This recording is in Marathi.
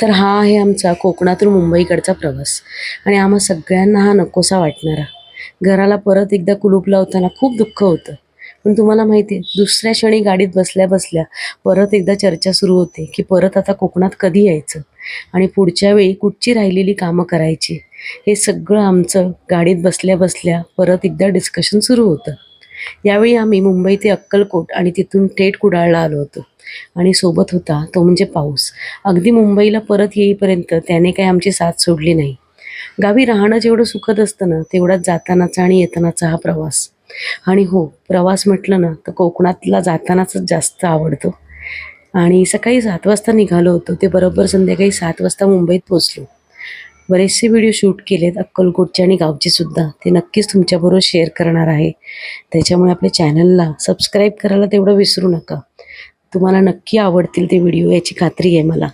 तर हा आहे आमचा कोकणातून मुंबईकडचा प्रवास आणि आम्हा सगळ्यांना हा नकोसा वाटणारा. घराला परत एकदा कुलूप लावताना खूप दुःख होतं. पण तुम्हाला माहिती आहे, दुसऱ्या क्षणी गाडीत बसल्या बसल्या परत एकदा चर्चा सुरू होते की परत आता कोकणात कधी यायचं आणि पुढच्या वेळी कुठची राहिलेली कामं करायची. हे सगळं आमचं गाडीत बसल्या बसल्या परत एकदा डिस्कशन सुरू होतं. यावेळी आम्ही मुंबई ते अक्कलकोट आणि तिथून थेट कुडाळला आलो होतो आणि सोबत होता तो म्हणजे पाऊस. अगदी मुंबईला परत येईपर्यंत त्याने काही आमची साथ सोडली नाही. गावी राहणं जेवढं सुखद असतं ना, तेवढाच जातानाचा आणि येतानाचा हा प्रवास. आणि हो, प्रवास म्हटलं ना तर कोकणातला जातानाचाच जास्त आवडतो. आणि सकाळी 7 वाजता निघालो होतो, ते बरोबर संध्याकाळी 7 वाजता मुंबईत पोहोचलो. बरेचसे व्हिडिओ शूट केलेत अक्कलकोटचे आणि गावचे सुद्धा, ते नक्कीच तुमच्याबरोबर शेअर करणार आहे. त्याच्यामुळे आपल्या चॅनलला सबस्क्राईब करायला तेवढं विसरू नका. तुम्हाला नक्की आवडतील ते व्हिडिओ याची खात्री आहे मला.